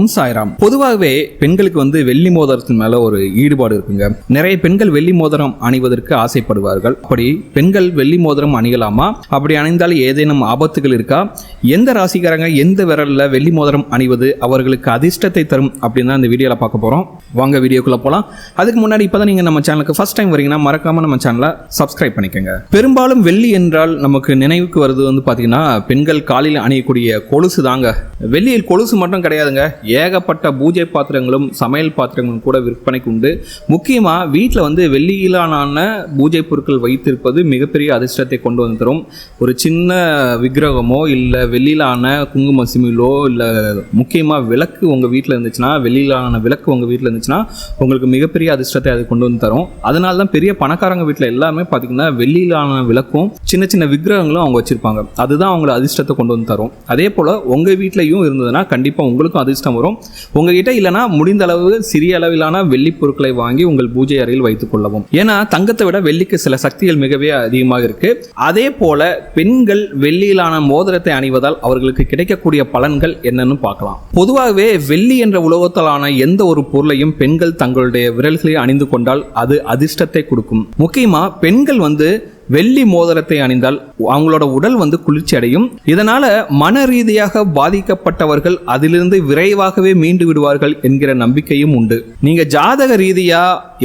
ஓம் சாய்ராம். பொதுவாகவே பெண்களுக்கு வெள்ளி மோதிரத்தின் மேல ஒரு ஈடுபாடு இருக்குங்க. நிறைய பெண்கள் வெள்ளி மோதிரம் அணிவதற்கு ஆசைப்படுவார்கள். அப்படி பெண்கள் வெள்ளி மோதிரம் அணியலாமா? அப்படி அணிந்தால் ஏதேனும் ஆபத்துகள் இருக்கா? எந்த ராசிக்காரங்க எந்த விரல்ல வெள்ளி மோதிரம் அணிவது அவர்களுக்கு அதிர்ஷ்டத்தை தரும் அப்படின்னு இந்த வீடியோல பார்க்க போறோம். வாங்க வீடியோக்குள்ள போலாம். அதுக்கு முன்னாடி இப்பதான் நீங்க நம்ம சேனலுக்கு ஃபர்ஸ்ட் டைம் வரீங்கன்னா மறக்காம நம்ம சேனலை சப்ஸ்கிரைப் பண்ணிக்கோங்க. பெரும்பாலும் வெள்ளி என்றால் நமக்கு நினைவுக்கு வருது பாத்தீங்கன்னா பெண்கள் காலில் அணியக்கூடிய கொலுசு தாங்க. வெள்ளியில் கொலுசு மட்டும் கிடையாதுங்க, ஏகப்பட்ட பூஜை பாத்திரங்களும் சமையல் பாத்திரங்களும் கூட விற்பனைக்கு உண்டு. முக்கியமா வீட்டில் வெள்ளியிலான பூஜை பொருட்கள் வைத்திருப்பது மிகப்பெரிய அதிர்ஷ்டத்தை கொண்டு வந்து தரும். ஒரு சின்ன விக்கிரகமோ இல்லை வெள்ளியிலான குங்கும சிமிலோ இல்லை முக்கியமாக விளக்கு உங்கள் வீட்டில் இருந்துச்சுன்னா, வெள்ளியிலான விளக்கு உங்கள் வீட்டில் இருந்துச்சுன்னா உங்களுக்கு மிகப்பெரிய அதிர்ஷ்டத்தை அது கொண்டு வந்து தரும். அதனால தான் பெரிய பணக்காரங்க வீட்டில் எல்லாமே பார்த்தீங்கன்னா வெள்ளியிலான விளக்கும் சின்ன சின்ன விக்கிரகங்களும் அவங்க வச்சிருப்பாங்க. அதுதான் அவங்களை அதிர்ஷ்டத்தை கொண்டு வந்து தரும். அதே போல் உங்கள் வீட்லையும் இருந்ததுன்னா கண்டிப்பாக உங்களுக்கும் அதிர்ஷ்டம் வரும். உங்ககிட்ட இல்லைனா முடிந்த அளவு சிறிய அளவிலான வெள்ளி பொருட்களை வாங்கி உங்கள் பூஜை அறையில் வைத்துக் கொள்ளவும். ஏன்னா தங்கத்தை விட வெள்ளிக்கு சில சக்திகள் மிகவே அதிகமாக இருக்கு. அதே போல பெண்கள் வெள்ளியிலான மோதிரத்தை அணிவதால் அவர்களுக்கு கிடைக்கக்கூடிய பலன்கள் என்னன்னு பார்க்கலாம். பொதுவாகவே வெள்ளி என்ற உலோகத்தாலான எந்த ஒரு பொருளையும் பெண்கள் தங்களுடைய விரல்களை அணிந்து கொண்டால் அது அதிர்ஷ்டத்தை கொடுக்கும். முக்கியமா பெண்கள் வெள்ளி மோதிரத்தை அணிந்தால் அவங்களோட உடல் குளிர்ச்சி அடையும். இதனால மன ரீதியாக பாதிக்கப்பட்டவர்கள் அதிலிருந்து விரைவாகவே மீண்டு விடுவார்கள் என்கிற நம்பிக்கையும் உண்டு. நீங்க ஜாதக ரீதியா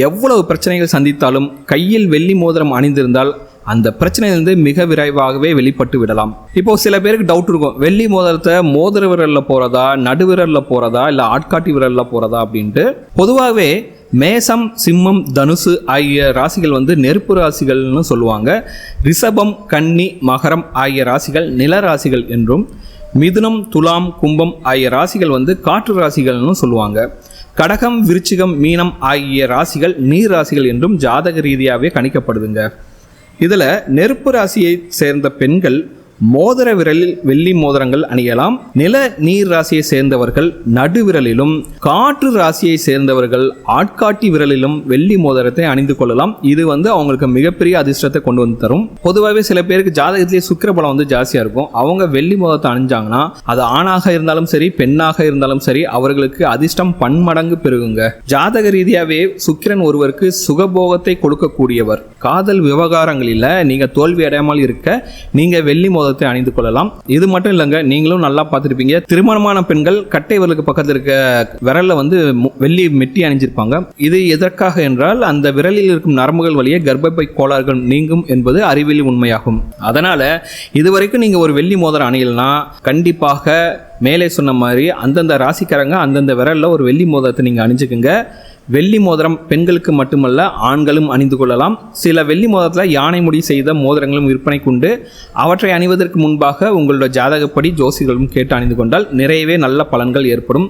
எவ்வளவு பிரச்சனைகள் சந்தித்தாலும் கையில் வெள்ளி மோதிரம் அணிந்திருந்தால் அந்த பிரச்சனையிலிருந்து மிக விரைவாகவே வெளிப்பட்டு விடலாம். இப்போ சில பேருக்கு டவுட் இருக்கும், வெள்ளி மோதிரத்தை மோதிர விரல்ல போறதா, நடுவிரல்ல போறதா, இல்ல ஆட்காட்டி விரல்ல போறதா அப்படின்ட்டு. பொதுவாகவே மேசம், சிம்மம், தனுசு ஆகிய ராசிகள் நெருப்பு ராசிகள்னு சொல்லுவாங்க. ரிஷபம், கன்னி, மகரம் ஆகிய ராசிகள் நில ராசிகள் என்றும், மிதுனம், துலாம், கும்பம் ஆகிய ராசிகள் காற்று ராசிகள்னு சொல்லுவாங்க. கடகம், விருச்சிகம், மீனம் ஆகிய ராசிகள் நீர் ராசிகள் என்றும் ஜாதக ரீதியாகவே கணிக்கப்படுதுங்க. இதில் நெருப்பு ராசியை சேர்ந்த பெண்கள் மோதிர விரலில் வெள்ளி மோதிரங்கள் அணியலாம். நில நீர் ராசியை சேர்ந்தவர்கள் நடுவிரலிலும், காற்று ராசியை சேர்ந்தவர்கள் ஆட்காட்டி விரலிலும் வெள்ளி மோதிரத்தை அணிந்து கொள்ளலாம். இது அவங்களுக்கு மிகப்பெரிய அதிர்ஷ்டத்தை கொண்டு வந்து தரும். பொதுவாகவே சில பேருக்கு ஜாதகத்திலே சுக்கிரபலம் ஜாஸ்தியா இருக்கும். அவங்க வெள்ளி மோதிரத்தை அணிஞ்சாங்கன்னா அது ஆணாக இருந்தாலும் சரி பெண்ணாக இருந்தாலும் சரி அவர்களுக்கு அதிர்ஷ்டம் பன்மடங்கு பெருகுங்க. ஜாதக ரீதியாவே சுக்கிரன் ஒருவருக்கு சுகபோகத்தை கொடுக்கக்கூடியவர். காதல் விவகாரங்களில் நீங்க தோல்வி அடையாமல் இருக்க நீங்க வெள்ளி அணிந்து கொள்ளலாம். இது மட்டும் இல்லைங்க, நீங்களும் நல்லா பார்த்திருப்பீங்க, திருமணமான பெண்கள் கட்டை விரலுக்கு பக்கத்தில் இருக்க விரல்ல வெள்ளி மெட்டி அணிஞ்சிருப்பாங்க. இது எதற்காக என்றால் அந்த விரலில் இருக்கும் நரம்புகள் வழியே கர்ப்பப்பை கோளாறுகள் நீங்கும் என்பது அறிவியல் உண்மையாகும். அதனால இதுவரைக்கும் நீங்க ஒரு வெள்ளி மோதிரம் அணியலனா கண்டிப்பாக மேலே சொன்ன மாதிரி அந்தந்த ராசிக்காரங்க அந்தந்த விரல்ல ஒரு வெள்ளி மோதிரத்தை நீங்க அணிஞ்சுக்குங்க. வெள்ளி மோதிரம் பெண்களுக்கு மட்டுமல்ல ஆண்களும் அணிந்து கொள்ளலாம். சில வெள்ளி மோதிரத்தில் யானை முடி செய்த மோதிரங்களும் விற்பனைக்கு உண்டு. அவற்றை அணிவதற்கு முன்பாக உங்களோட ஜாதகப்படி ஜோசிகளும் கேட்டு அணிந்து கொண்டால் நிறையவே நல்ல பலன்கள் ஏற்படும்.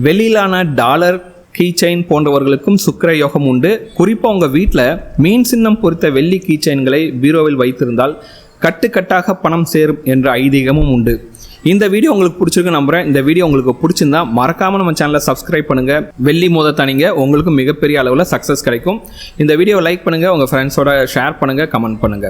வெளியிலான டாலர், கீ செயின் போன்றவர்களுக்கும் சுக்கிர யோகம் உண்டு. குறிப்பாக உங்கள் வீட்டில் மீன் சின்னம் பொறித்த வெள்ளி கீ செயின்களை பீரோவில் வைத்திருந்தால் கட்டுக்கட்டாக பணம் சேரும் என்ற ஐதீகமும் உண்டு. இந்த வீடியோ உங்களுக்கு பிடிச்சிருக்கு நம்புறேன். இந்த வீடியோ உங்களுக்கு பிடிச்சிருந்தா மறக்காம நம்ம சேனலை சப்ஸ்கிரைப் பண்ணுங்க. வெள்ளி மோதிரத்தை அணிங்க, உங்களுக்கு மிகப்பெரிய அளவில் சக்ஸஸ் கிடைக்கும். இந்த வீடியோ லைக் பண்ணுங்க, உங்க ஃப்ரெண்ட்ஸோட ஷேர் பண்ணுங்க, கமெண்ட் பண்ணுங்க.